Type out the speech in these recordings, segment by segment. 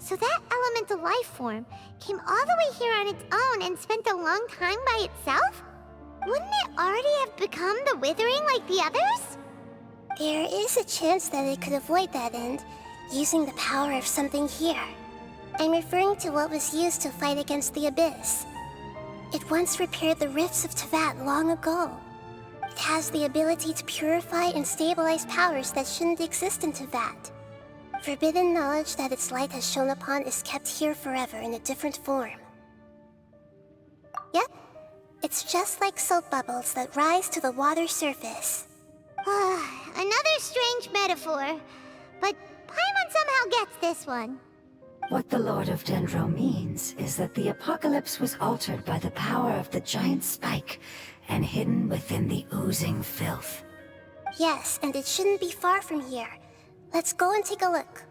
So that elemental life form came all the way here on its own and spent a long time by itself? Wouldn't it already have become the Withering like the others? There is a chance that it could avoid that end, using the power of something here. I'm referring to what was used to fight against the Abyss. It once repaired the rifts of Teyvat long ago. It has the ability to purify and stabilize powers that shouldn't exist in Teyvat. Forbidden knowledge that its light has shone upon is kept here forever in a different form. Yep, it's just like soap bubbles that rise to the water surface. Another strange metaphor, but Paimon somehow gets this one. What the Lord of Dendro means is that the apocalypse was altered by the power of the giant spike and hidden within the oozing filth. Yes, and it shouldn't be far from here. Let's go and take a look.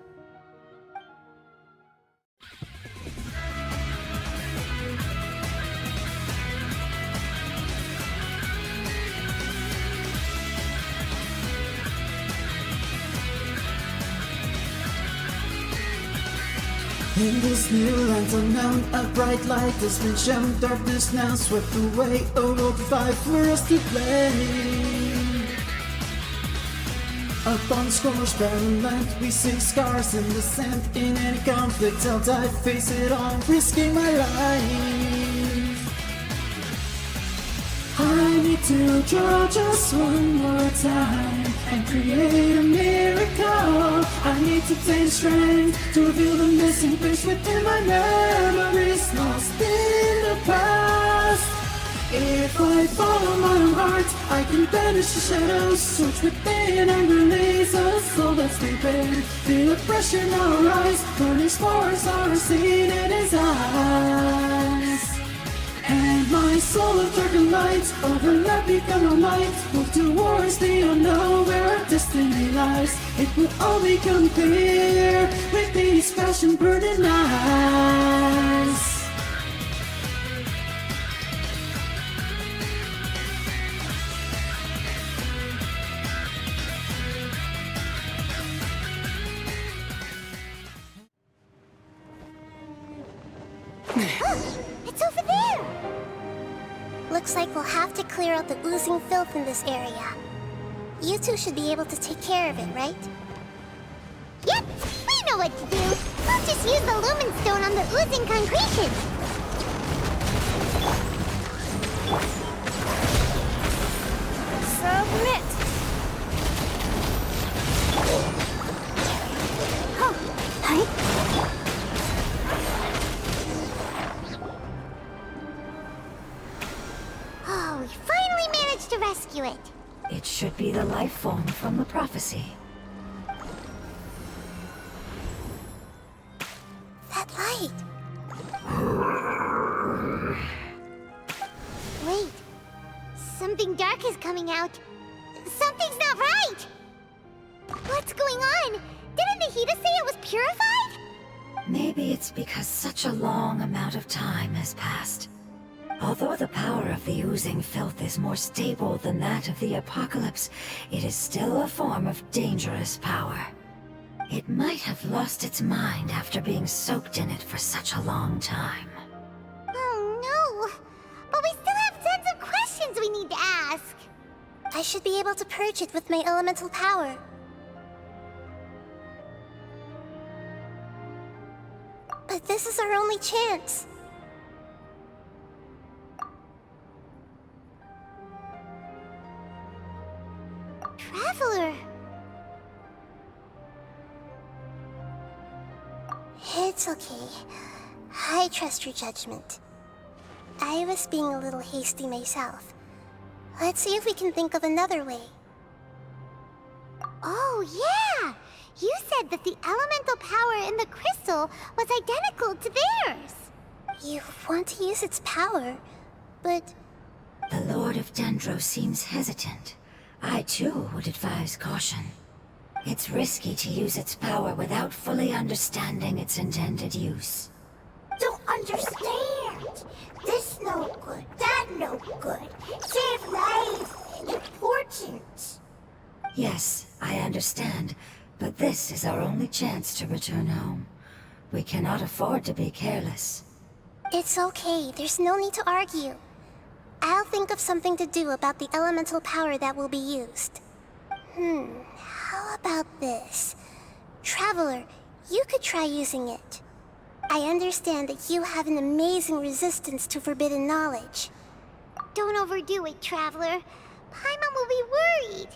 In this new land unknown, a bright light has been shown. Darkness now swept away, a world fight for us to play. Upon scorched barren land, we see scars in the sand. In any conflict, I'll die, face it on, risking my life. I need to draw just one more time and create a miracle. I need to take strength to reveal the missing piece within my memories lost in the past. If I follow my own heart, I can banish the shadows. Search within and release a soul that's prepared. Feel the pressure now rise, burning spores are seen in his eyes. And my soul of darkened light, overlap become a light. Move towards the unknown where our destiny lies. It will all become clear with these passion burning eyes. It's over there! Looks like we'll have to clear out the oozing filth in this area. You two should be able to take care of it, right? Yep, we know what to do. We'll just use the lumen stone on the oozing concretion. Submit! Oh, hi. Oh, we finally managed to rescue it. It should be the life form from the prophecy. That light! Wait, something dark is coming out. Something's not right! What's going on? Didn't Nahida say it was purified? Maybe it's because such a long amount of time has passed. Although the power of the oozing filth is more stable than that of the apocalypse, it is still a form of dangerous power. It might have lost its mind after being soaked in it for such a long time. Oh no! But we still have tons of questions we need to ask. I should be able to purge it with my elemental power. But this is our only chance. Traveler! It's okay. I trust your judgment. I was being a little hasty myself. Let's see if we can think of another way. Oh yeah! You said that the elemental power in the crystal was identical to theirs! You want to use its power, but... The Lord of Dendro seems hesitant. I too would advise caution. It's risky to use its power without fully understanding its intended use. Don't understand. This no good, that no good. Save lives. Important. Yes, I understand, but this is our only chance to return home. We cannot afford to be careless. It's okay, there's no need to argue. I'll think of something to do about the elemental power that will be used. How about this? Traveler, you could try using it. I understand that you have an amazing resistance to forbidden knowledge. Don't overdo it, Traveler. Paimon will be worried.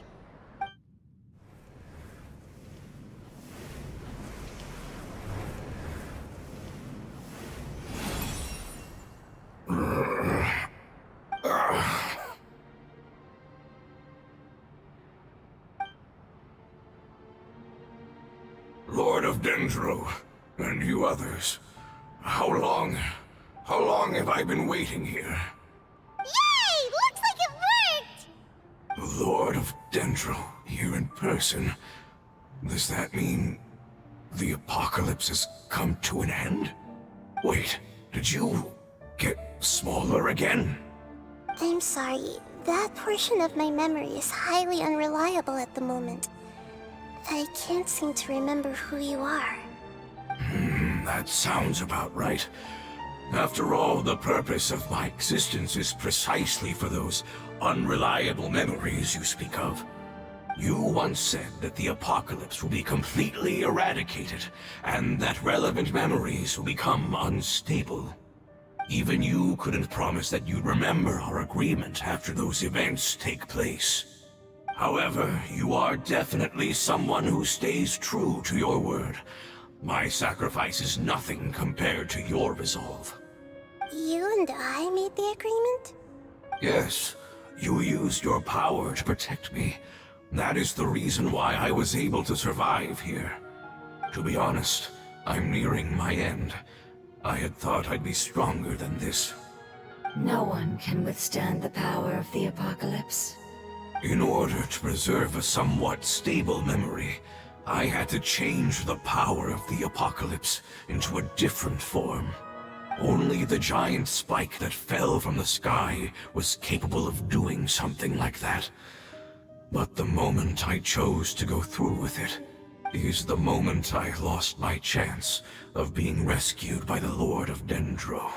Lord of Dendro, and you others, how long have I been waiting here? Yay! Looks like it worked! Lord of Dendro, here in person. Does that mean the apocalypse has come to an end? Wait, did you get smaller again? I'm sorry, that portion of my memory is highly unreliable at the moment. I can't seem to remember who you are. That sounds about right. After all, the purpose of my existence is precisely for those unreliable memories you speak of. You once said that the apocalypse will be completely eradicated, and that relevant memories will become unstable. Even you couldn't promise that you'd remember our agreement after those events take place. However, you are definitely someone who stays true to your word. My sacrifice is nothing compared to your resolve. You and I made the agreement? Yes, you used your power to protect me. That is the reason why I was able to survive here. To be honest, I'm nearing my end. I had thought I'd be stronger than this. No one can withstand the power of the apocalypse. In order to preserve a somewhat stable memory, I had to change the power of the apocalypse into a different form. Only the giant spike that fell from the sky was capable of doing something like that. But the moment I chose to go through with it is the moment I lost my chance of being rescued by the Lord of Dendro.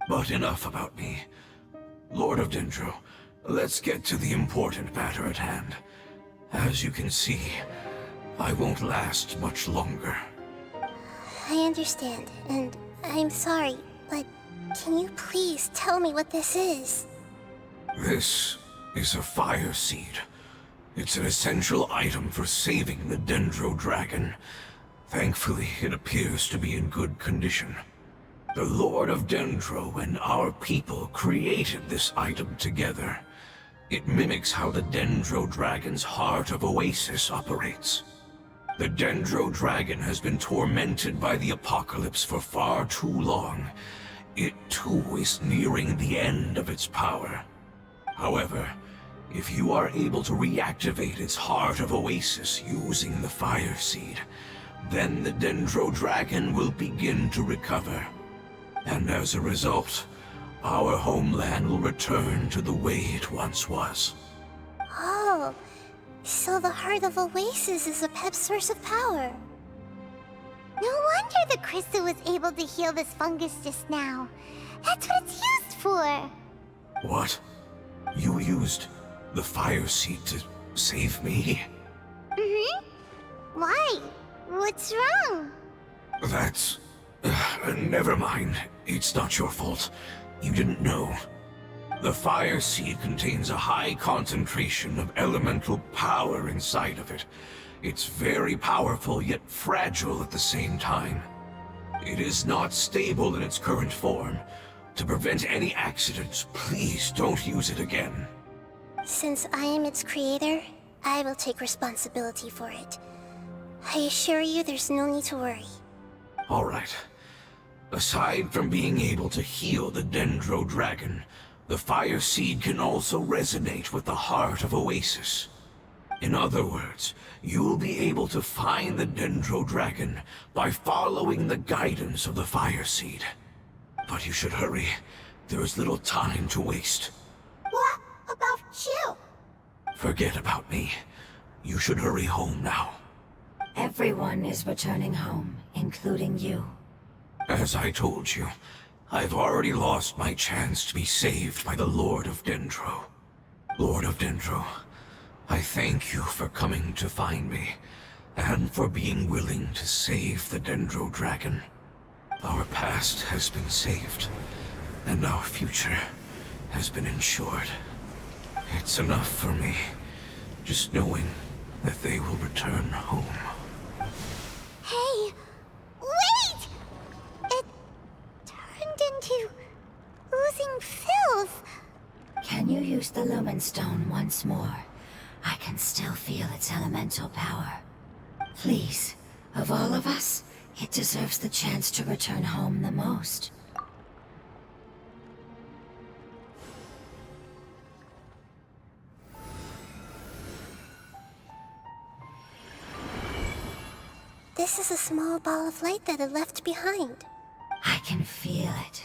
But enough about me. Lord of Dendro, let's get to the important matter at hand. As you can see, I won't last much longer. I understand, and I'm sorry, but can you please tell me what this is? This is a fire seed. It's an essential item for saving the Dendro dragon. Thankfully, it appears to be in good condition. The Lord of Dendro and our people created this item together. It mimics how the Dendro dragon's heart of Oasis operates. The Dendro dragon has been tormented by the apocalypse for far too long. It too is nearing the end of its power. However, if you are able to reactivate its heart of Oasis using the fire seed, then the Dendro dragon will begin to recover. And as a result, our homeland will return to the way it once was. Oh, so the heart of Oasis is a pep source of power. No wonder the crystal was able to heal this fungus just now. That's what it's used for. What? You used the fire seed to save me? Why? What's wrong? That's... never mind. It's not your fault. You didn't know. The fire seed contains a high concentration of elemental power inside of it. It's very powerful, yet fragile at the same time. It is not stable in its current form. To prevent any accidents, please don't use it again. Since I am its creator, I will take responsibility for it. I assure you there's no need to worry. All right. Aside from being able to heal the Dendro dragon, the fire seed can also resonate with the heart of Oasis. In other words, you'll be able to find the Dendro dragon by following the guidance of the fire seed. But you should hurry. There is little time to waste. What about you? Forget about me. You should hurry home now. Everyone is returning home, including you. As I told you, I've already lost my chance to be saved by the Lord of Dendro. Lord of Dendro, I thank you for coming to find me, and for being willing to save the Dendro Dragon. Our past has been saved, and our future has been ensured. It's enough for me, just knowing that they will return home. Hey, wait! It turned into oozing filth. Can you use the Lumen Stone once more? I can still feel its elemental power. Please, of all of us, it deserves the chance to return home the most. This is a small ball of light that it left behind. I can feel it.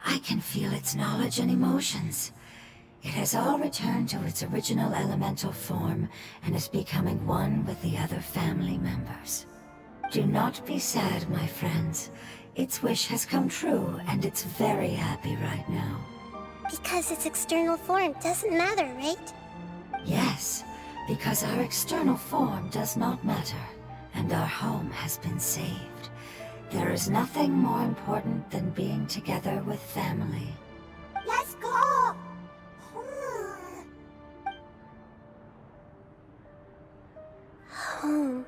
I can feel its knowledge and emotions. It has all returned to its original elemental form and is becoming one with the other family members. Do not be sad, my friends. Its wish has come true, and it's very happy right now. Because its external form doesn't matter, right? Yes, because our external form does not matter, and our home has been saved. There is nothing more important than being together with family. Let's go! Home.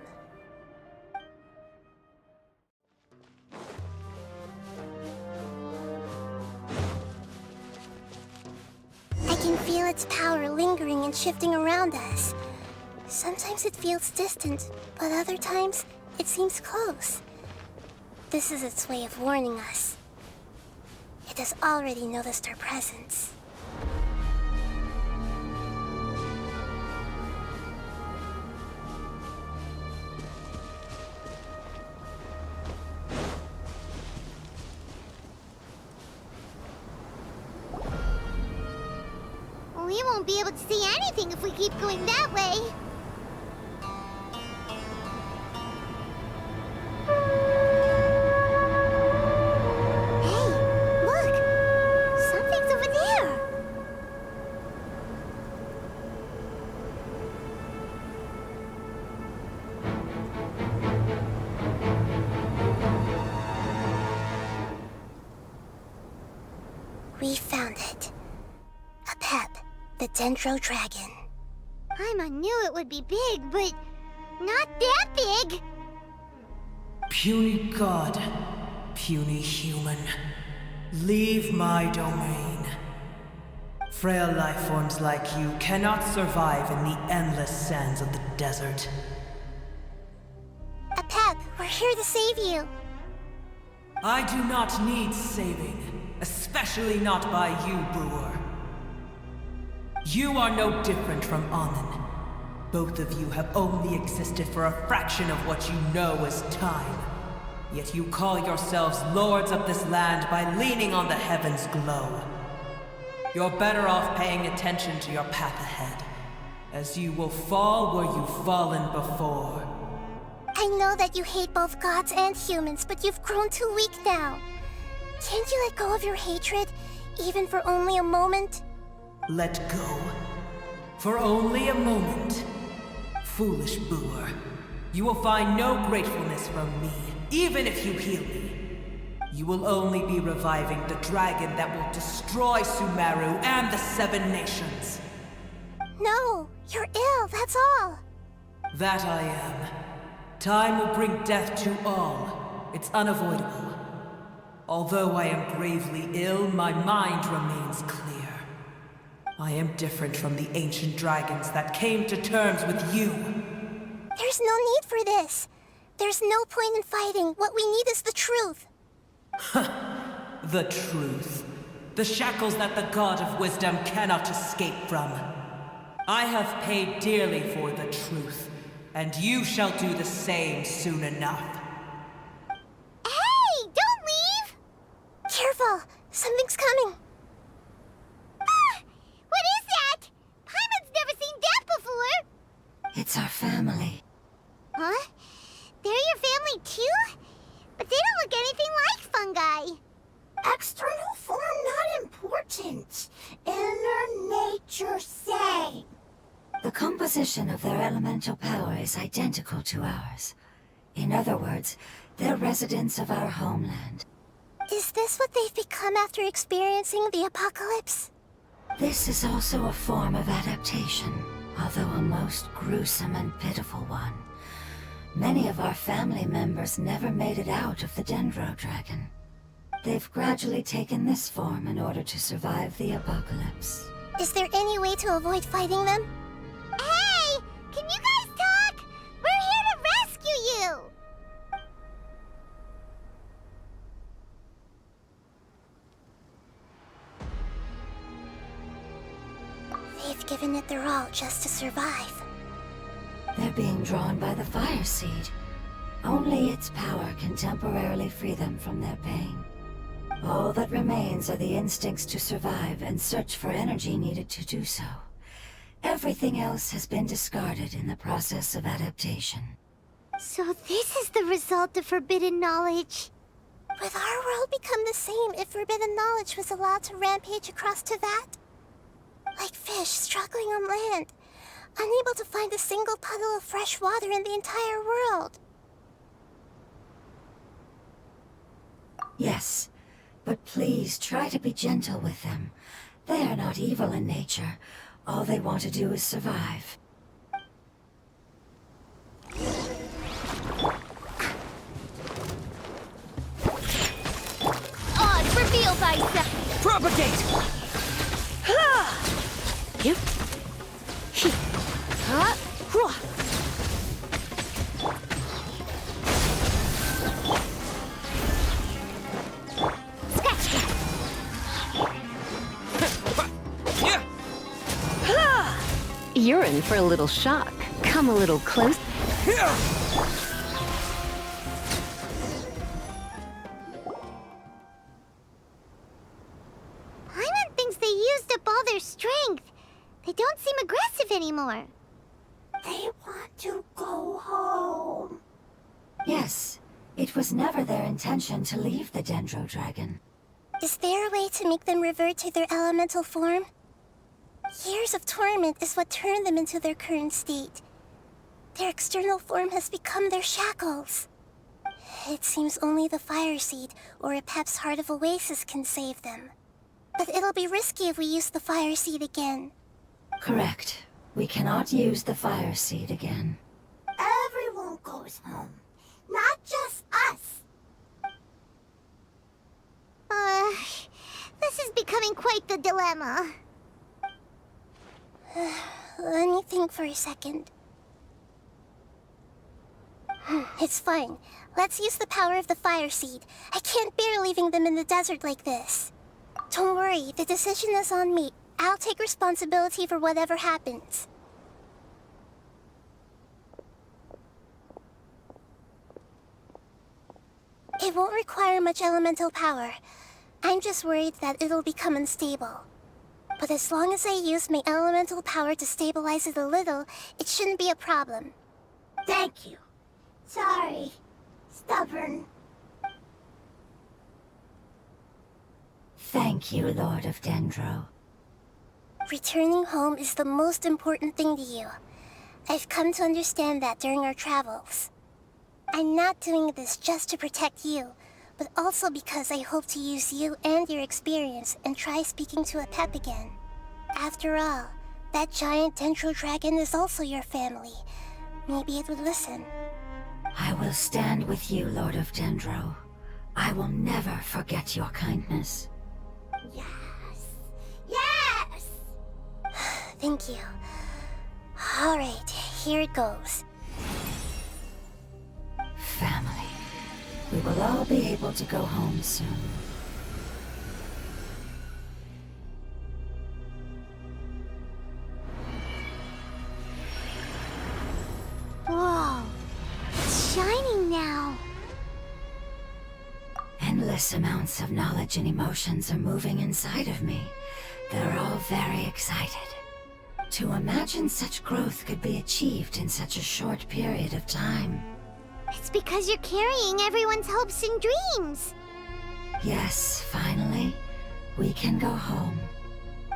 I can feel its power lingering and shifting around us. Sometimes it feels distant, but other times it seems close. This is its way of warning us. It has already noticed our presence. We won't be able to see anything if we keep going that way. Hey, look! Something's over there! We found it. A pep, the Dendro Dragon. Paimon knew it would be big, but not that big! Puny god, puny human, leave my domain. Frail life forms like you cannot survive in the endless sands of the desert. A pep, we're here to save you. I do not need saving, especially not by you, brewer. You are no different from Amun. Both of you have only existed for a fraction of what you know as time. Yet you call yourselves lords of this land by leaning on the heavens' glow. You're better off paying attention to your path ahead, as you will fall where you've fallen before. I know that you hate both gods and humans, but you've grown too weak now. Can't you let go of your hatred, even for only a moment? Let go. For only a moment. Foolish brewer. You will find no gratefulness from me, even if you heal me. You will only be reviving the dragon that will destroy Sumeru and the Seven Nations. No, you're ill, that's all. That I am. Time will bring death to all. It's unavoidable. Although I am gravely ill, my mind remains clear. I am different from the ancient dragons that came to terms with you. There's no need for this. There's no point in fighting. What we need is the truth. The truth. The shackles that the God of Wisdom cannot escape from. I have paid dearly for the truth, and you shall do the same soon enough. Hey, don't leave! Careful, something's coming. Ah, what is that? Paimon's never seen that before! It's our family. Huh? They're your family too? But they don't look anything like fungi. External form not important. Inner nature same. The composition of their elemental power is identical to ours. In other words, they're residents of our homeland. Is this what they've become after experiencing the apocalypse? This is also a form of adaptation, although a most gruesome and pitiful one. Many of our family members never made it out of the Dendro Dragon. They've gradually taken this form in order to survive the apocalypse. Is there any way to avoid fighting them? Hey! Can you guys talk? We're here to rescue you! They've given it their all just to survive. They're being drawn by the fire seed. Only its power can temporarily free them from their pain. All that remains are the instincts to survive and search for energy needed to do so. Everything else has been discarded in the process of adaptation. So this is the result of forbidden knowledge. Would our world become the same if forbidden knowledge was allowed to rampage across Teyvat? Like fish struggling on land, unable to find a single puddle of fresh water in the entire world. Yes, but please try to be gentle with them. They are not evil in nature. All they want to do is survive. Odd, reveal thyself! Propagate! Yep. You're in for a little shock. Come a little close. Paimon thinks they used up all their strength. They don't seem aggressive anymore. They want to go home. Yes, it was never their intention to leave the Dendro Dragon. Is there a way to make them revert to their elemental form? Years of torment is what turned them into their current state. Their external form has become their shackles. It seems only the Fire Seed or Epep's Heart of Oasis can save them. But it'll be risky if we use the Fire Seed again. Correct. We cannot use the fire seed again. Everyone goes home. Not just us. This is becoming quite the dilemma. Let me think for a second. It's fine. Let's use the power of the Fire Seed. I can't bear leaving them in the desert like this. Don't worry, the decision is on me. I'll take responsibility for whatever happens. It won't require much elemental power. I'm just worried that it'll become unstable. But as long as I use my elemental power to stabilize it a little, it shouldn't be a problem. Thank you. Sorry. Stubborn. Thank you, Lord of Dendro. Returning home is the most important thing to you. I've come to understand that during our travels. I'm not doing this just to protect you, but also because I hope to use you and your experience and try speaking to Epep again. After all, that giant Dendro Dragon is also your family. Maybe it would listen. I will stand with you, Lord of Dendro. I will never forget your kindness. Yes. Yes! Thank you. Alright, here it goes. Family. We will all be able to go home soon. Whoa. It's shining now. Endless amounts of knowledge and emotions are moving inside of me. They're all very excited. To imagine such growth could be achieved in such a short period of time. It's because you're carrying everyone's hopes and dreams. Yes, finally, we can go home.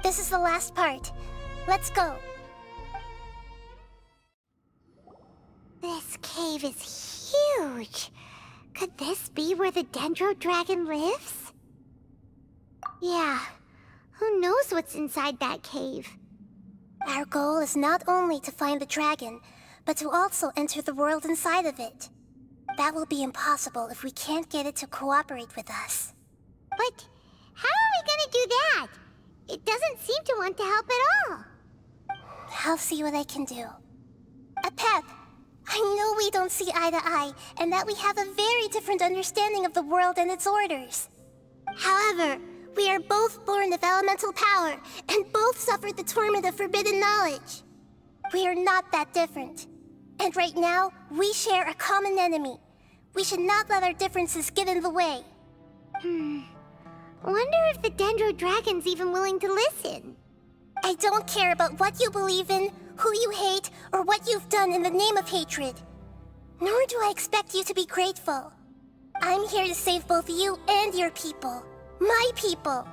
This is the last part. Let's go. This cave is huge. Could this be where the Dendro Dragon lives? Yeah, who knows what's inside that cave? Our goal is not only to find the dragon, but to also enter the world inside of it. That will be impossible if we can't get it to cooperate with us. But how are we gonna do that? It doesn't seem to want to help at all. I'll see what I can do. Pep, I know we don't see eye to eye, and that we have a very different understanding of the world and its orders. However, we are both born of elemental power, and both suffered the torment of forbidden knowledge. We are not that different. And right now, we share a common enemy. We should not let our differences get in the way. Wonder if the Dendro Dragon's even willing to listen. I don't care about what you believe in, who you hate, or what you've done in the name of hatred. Nor do I expect you to be grateful. I'm here to save both you and your people. My people.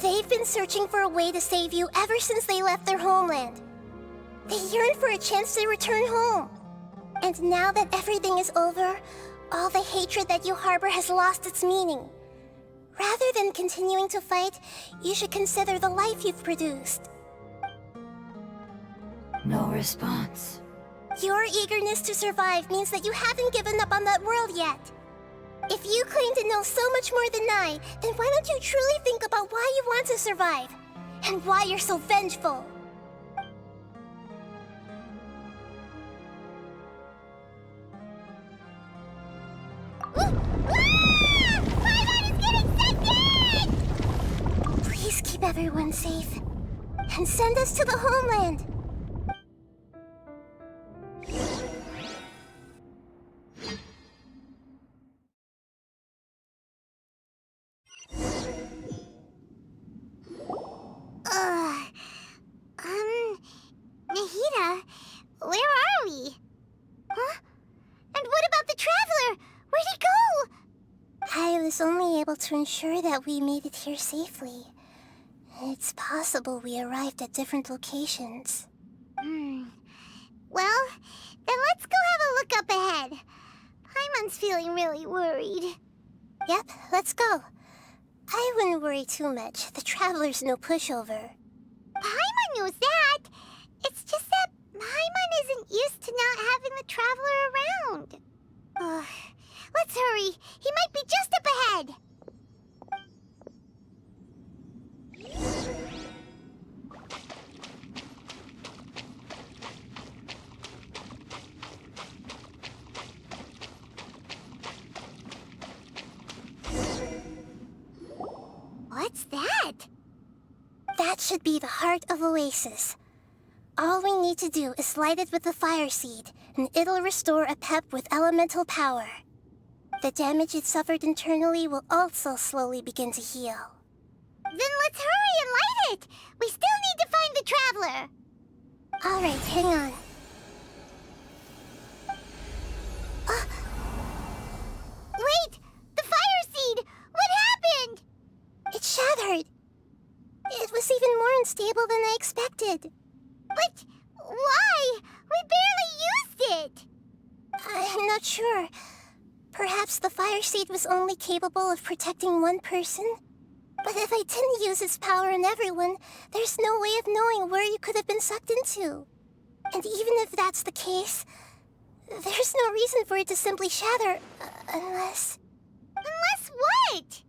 They've been searching for a way to save you ever since they left their homeland. They yearn for a chance to return home. And now that everything is over, all the hatred that you harbor has lost its meaning. Rather than continuing to fight, you should consider the life you've produced. No response. Your eagerness to survive means that you haven't given up on that world yet. If you claim to know so much more than I, then why don't you truly think about why you want to survive? And why you're so vengeful? Paimon is getting sent in! Please keep everyone safe. And send us to the homeland. Nahida, where are we? Huh? And what about the Traveler? Where'd he go? I was only able to ensure that we made it here safely. It's possible we arrived at different locations. Well, then let's go have a look up ahead. Paimon's feeling really worried. Yep, let's go. I wouldn't worry too much. The Traveler's no pushover. Paimon knows that. It's just that Paimon isn't used to not having the Traveler around. Let's hurry. He might be just up ahead. What's that? That should be the heart of Oasis. All we need to do is light it with the fire seed, and it'll restore a pep with elemental power. The damage it suffered internally will also slowly begin to heal. Then let's hurry and light it! We still need to find the Traveler! Alright, hang on. Wait! The fire seed! What happened? It shattered! It was even more unstable than I expected. But why? We barely used it! I'm not sure. Perhaps the fire seed was only capable of protecting one person? But if I didn't use its power on everyone, there's no way of knowing where you could have been sucked into. And even if that's the case, there's no reason for it to simply shatter, unless... Unless what?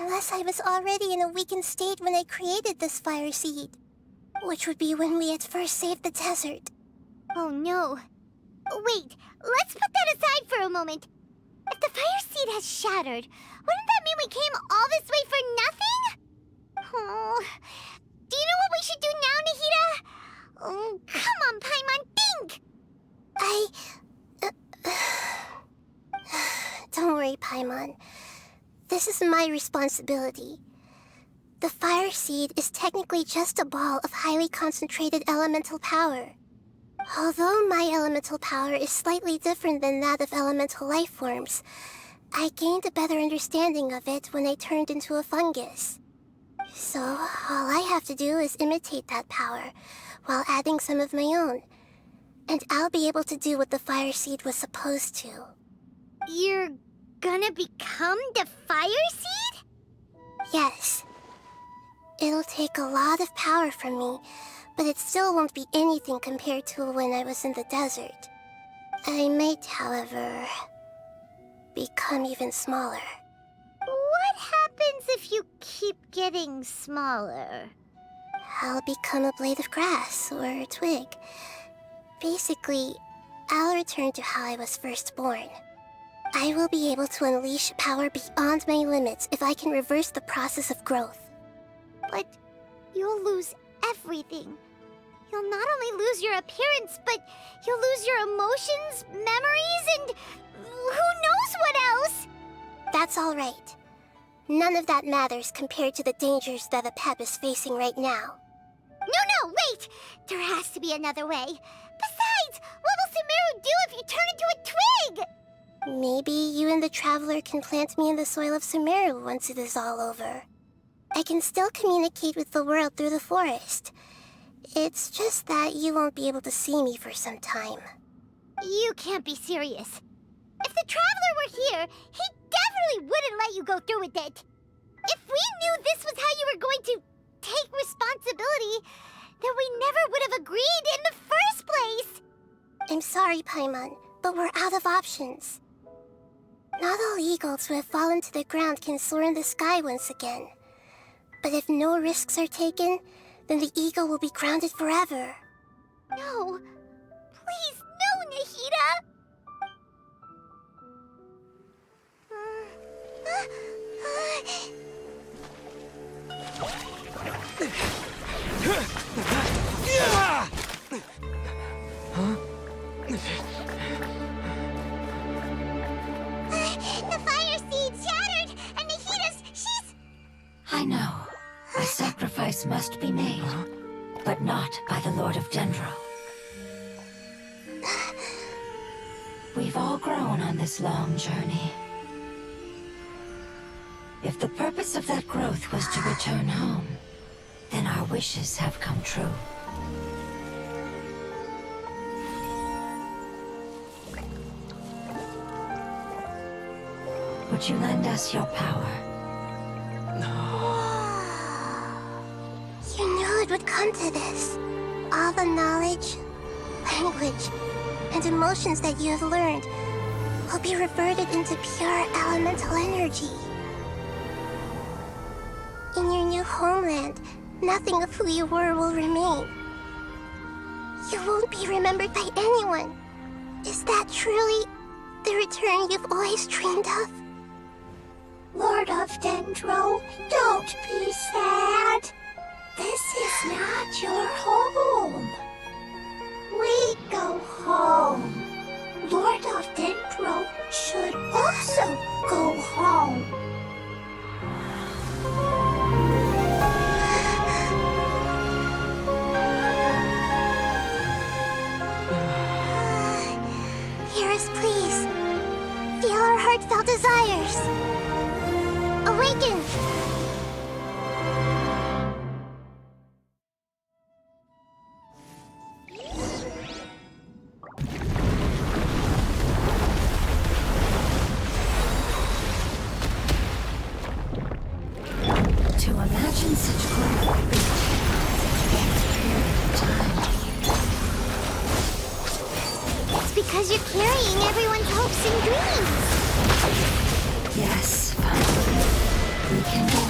Unless I was already in a weakened state when I created this fire seed. Which would be when we had first saved the desert. Oh no. Wait, let's put that aside for a moment. If the fire seed has shattered, wouldn't that mean we came all this way for nothing? Oh, do you know what we should do now, Nahida? Oh, come on, Paimon, think! Don't worry, Paimon. This is my responsibility. The fire seed is technically just a ball of highly concentrated elemental power. Although my elemental power is slightly different than that of elemental life forms, I gained a better understanding of it when I turned into a fungus. So, all I have to do is imitate that power, while adding some of my own. And I'll be able to do what the fire seed was supposed to. You're gonna become the fire seed? Yes. It'll take a lot of power from me, but it still won't be anything compared to when I was in the desert. I might, however, become even smaller. What happens if you keep getting smaller? I'll become a blade of grass or a twig. Basically, I'll return to how I was first born. I will be able to unleash power beyond my limits if I can reverse the process of growth. But you'll lose everything. You'll not only lose your appearance, but you'll lose your emotions, memories, and who knows what else? That's all right. None of that matters compared to the dangers that Ep is facing right now. No, wait! There has to be another way. Besides, what will Sumeru do if you turn into a twig? Maybe you and the Traveler can plant me in the soil of Sumeru once it is all over. I can still communicate with the world through the forest. It's just that you won't be able to see me for some time. You can't be serious. If the Traveler were here, he definitely wouldn't let you go through with it. If we knew this was how you were going to take responsibility, then we never would have agreed in the first place. I'm sorry, Paimon, but we're out of options. Not all eagles who have fallen to the ground can soar in the sky once again. But if no risks are taken, then the eagle will be grounded forever. No. Please, no, Nahida! The fire seed shattered, and she's... I know. A sacrifice must be made, but not by the Lord of Dendro. We've all grown on this long journey. If the purpose of that growth was to return home, then our wishes have come true. Would you lend us your power? You knew it would come to this. All the knowledge, language, and emotions that you have learned will be reverted into pure elemental energy. In your new homeland, nothing of who you were will remain. You won't be remembered by anyone. Is that truly the return you've always dreamed of? Lord of Dendro, don't be sad. This is not your home. We go home. Lord of Dendro should also go home. Hear us, please. Feel our heartfelt desires. Awaken! To imagine such growth would be such a period of time. It's because you're carrying everyone's hopes and dreams. Yes, finally, we can go on.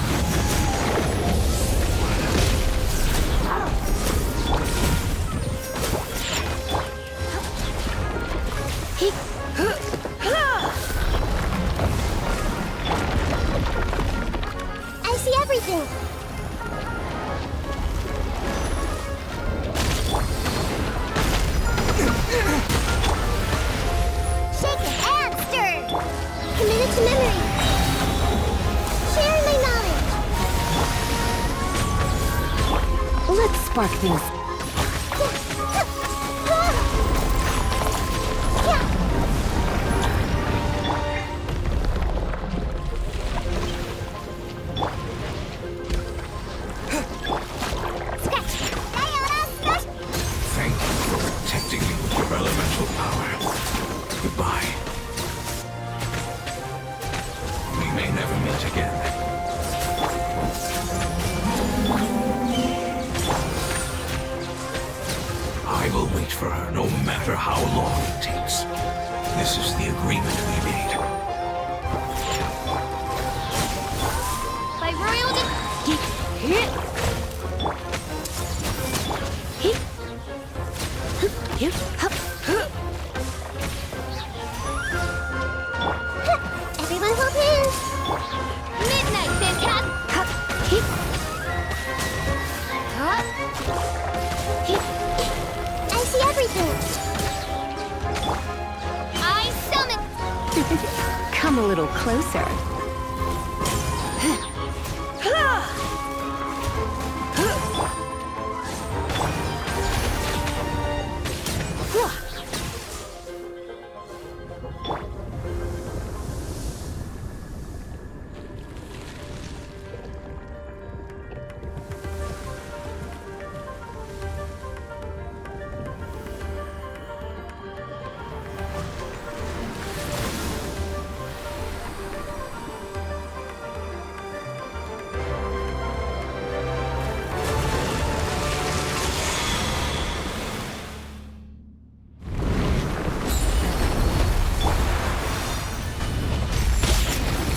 I see everything. Shaken and stirred. Committed to memory. Sharing my knowledge. Let's spark things. Goodbye. We may never meet again. I will wait for her no matter how long it takes. This is the agreement we made. By royalty... Everyone hold hands! Midnight, Phantasm! I see everything! I summon... Come a little closer.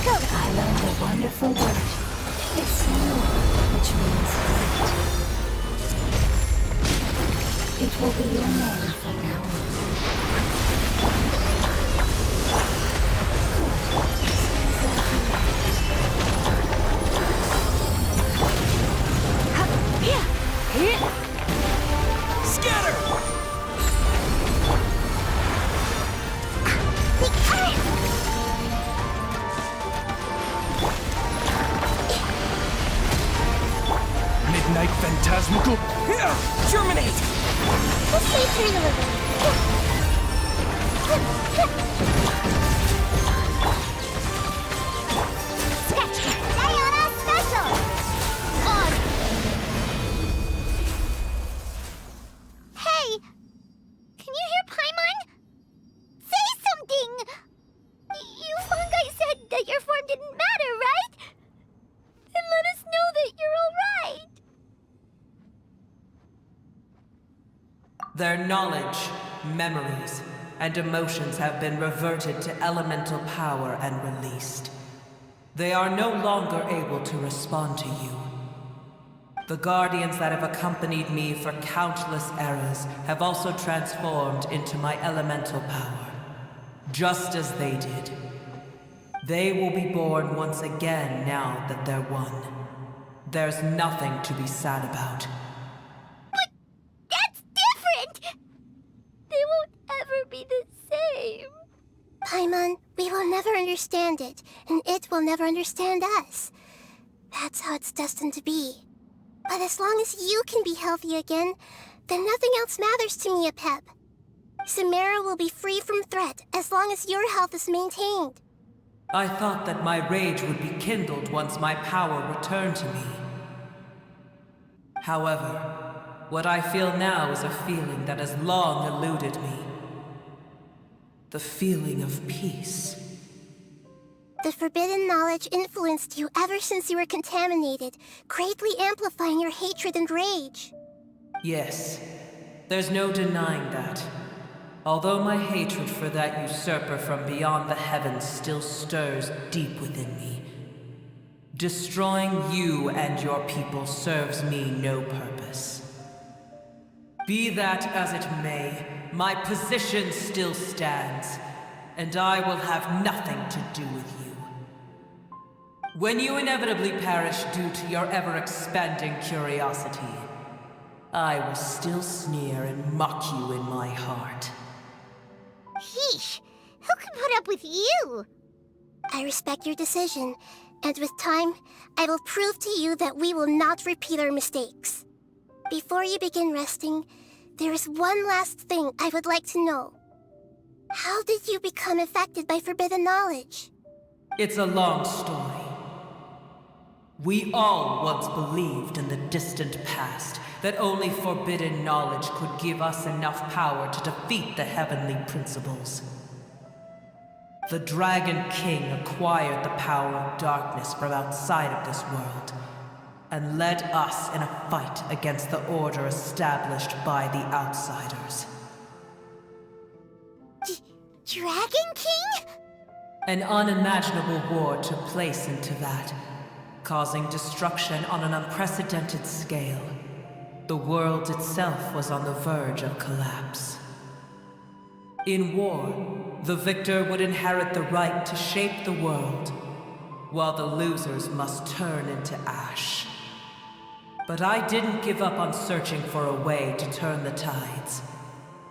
I learned a wonderful word. It's new, which means light. It will be your name from now on. Scatter! Midnight Phantasmical. Germinate! We'll stay through the river. Diana Special! On! Hey! Can you hear Paimon? Say something! You fungi said that your form didn't matter, right? Then let us know that you're alright! Their knowledge, memories, and emotions have been reverted to elemental power and released. They are no longer able to respond to you. The guardians that have accompanied me for countless eras have also transformed into my elemental power, just as they did. They will be born once again now that they're one. There's nothing to be sad about. But that's different! They won't ever be the same. Paimon, we will never understand it, and it will never understand us. That's how it's destined to be. But as long as you can be healthy again, then nothing else matters to me, Ep. Samara will be free from threat as long as your health is maintained. I thought that my rage would be kindled once my power returned to me. However, what I feel now is a feeling that has long eluded me. The feeling of peace. The forbidden knowledge influenced you ever since you were contaminated, greatly amplifying your hatred and rage. Yes, there's no denying that. Although my hatred for that usurper from beyond the heavens still stirs deep within me, destroying you and your people serves me no purpose. Be that as it may, my position still stands, and I will have nothing to do with you. When you inevitably perish due to your ever-expanding curiosity, I will still sneer and mock you in my heart. Yeesh! Who can put up with you? I respect your decision, and with time, I will prove to you that we will not repeat our mistakes. Before you begin resting, there is one last thing I would like to know. How did you become affected by forbidden knowledge? It's a long story. We all once believed in the distant past that only forbidden knowledge could give us enough power to defeat the heavenly principles. The Dragon King acquired the power of darkness from outside of this world, and led us in a fight against the order established by the outsiders. Dragon King? An unimaginable war took place in Teyvat, causing destruction on an unprecedented scale. The world itself was on the verge of collapse. In war, the victor would inherit the right to shape the world, while the losers must turn into ash. But I didn't give up on searching for a way to turn the tides,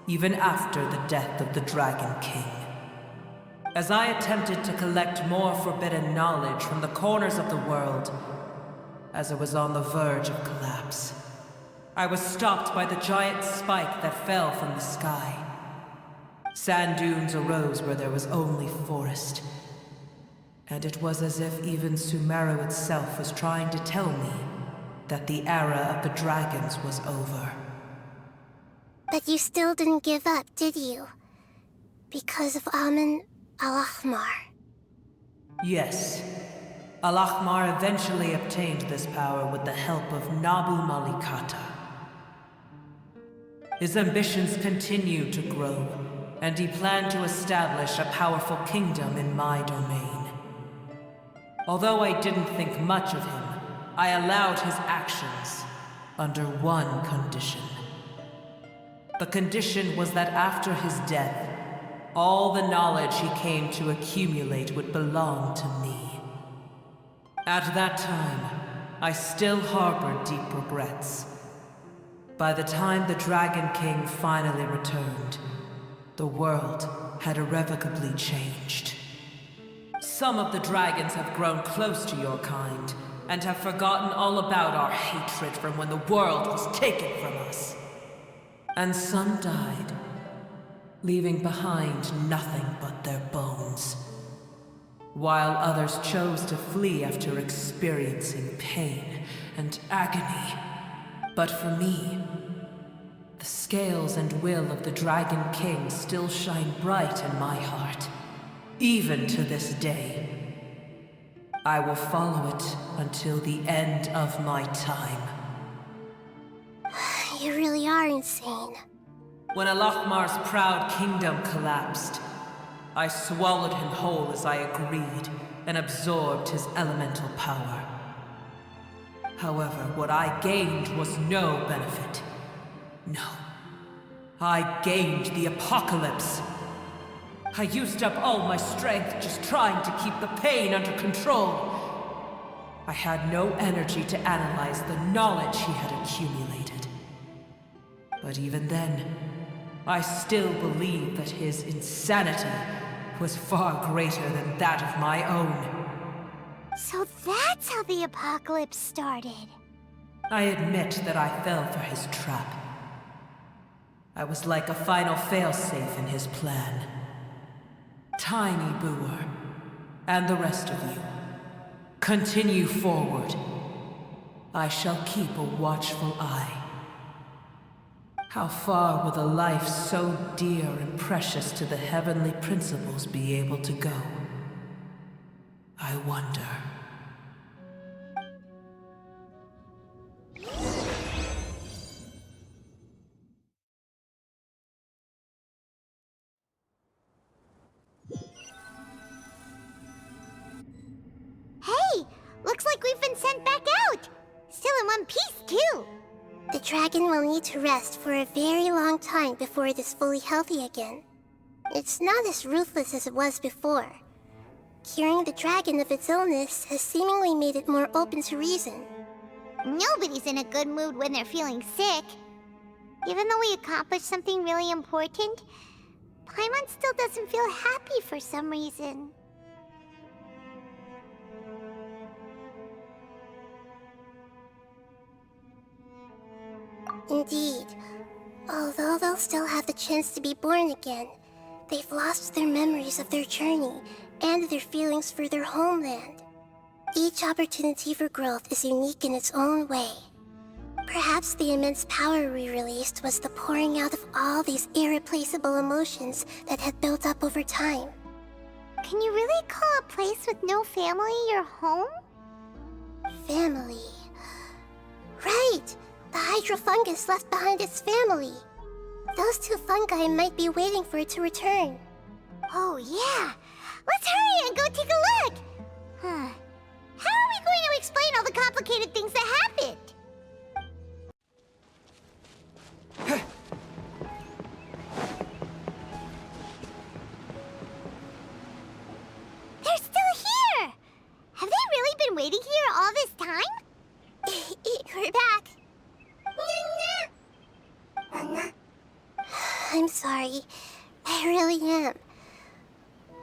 even after the death of the Dragon King. As I attempted to collect more forbidden knowledge from the corners of the world, as it was on the verge of collapse, I was stopped by the giant spike that fell from the sky. Sand dunes arose where there was only forest, and it was as if even Sumeru itself was trying to tell me that the era of the dragons was over. But you still didn't give up, did you? Because of Amun Al-Ahmar. Yes. Al-Ahmar eventually obtained this power with the help of Nabu Malikata. His ambitions continued to grow, and he planned to establish a powerful kingdom in my domain. Although I didn't think much of him, I allowed his actions under one condition. The condition was that after his death, all the knowledge he came to accumulate would belong to me. At that time, I still harbored deep regrets. By the time the Dragon King finally returned, the world had irrevocably changed. Some of the dragons have grown close to your kind, and have forgotten all about our hatred from when the world was taken from us. And some died, leaving behind nothing but their bones, while others chose to flee after experiencing pain and agony. But for me, the scales and will of the Dragon King still shine bright in my heart, even to this day. I will follow it until the end of my time. You really are insane. When Al-Ahmar's proud kingdom collapsed, I swallowed him whole as I agreed, and absorbed his elemental power. However, what I gained was no benefit. No. I gained the apocalypse. I used up all my strength just trying to keep the pain under control. I had no energy to analyze the knowledge he had accumulated. But even then, I still believed that his insanity was far greater than that of my own. So that's how the apocalypse started. I admit that I fell for his trap. I was like a final failsafe in his plan. Tiny Booer, and the rest of you, continue forward. I shall keep a watchful eye. How far will a life so dear and precious to the heavenly principles be able to go? I wonder. Hey! Looks like we've been sent back out! Still in one piece, too! The dragon will need to rest for a very long time before it is fully healthy again. It's not as ruthless as it was before. Curing the dragon of its illness has seemingly made it more open to reason. Nobody's in a good mood when they're feeling sick. Even though we accomplished something really important, Paimon still doesn't feel happy for some reason. Indeed. Although they'll still have the chance to be born again, they've lost their memories of their journey and their feelings for their homeland. Each opportunity for growth is unique in its own way. Perhaps the immense power we released was the pouring out of all these irreplaceable emotions that had built up over time. Can you really call a place with no family your home? Family. Right! The hydrofungus left behind its family. Those two fungi might be waiting for it to return. Oh, yeah. Let's hurry and go take a look. Huh. How are we going to explain all the complicated things that happened? They're still here! Have they really been waiting here all this time? We're back. I'm sorry. I really am.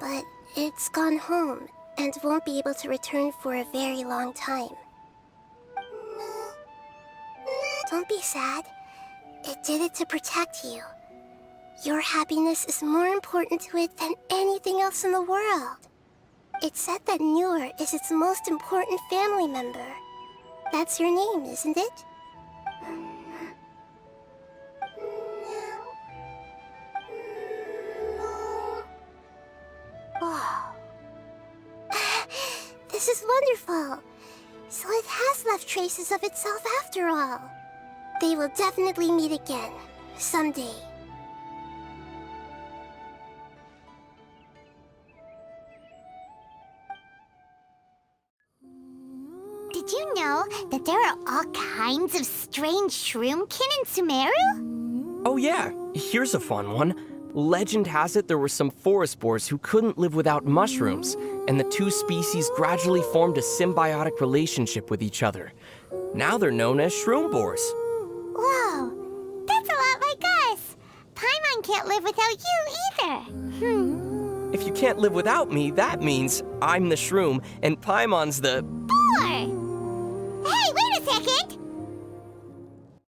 But it's gone home and won't be able to return for a very long time. Don't be sad. It did it to protect you. Your happiness is more important to it than anything else in the world. It said that Newer is its most important family member. That's your name, isn't it? Wow. This is wonderful. So it has left traces of itself after all. They will definitely meet again, someday. Did you know that there are all kinds of strange shroomkin in Sumeru? Oh yeah, here's a fun one. Legend has it there were some forest boars who couldn't live without mushrooms, and the two species gradually formed a symbiotic relationship with each other. Now they're known as shroom boars. Whoa, that's a lot like us. Paimon can't live without you either. If you can't live without me, that means I'm the shroom and Paimon's the... Boar! Hey, wait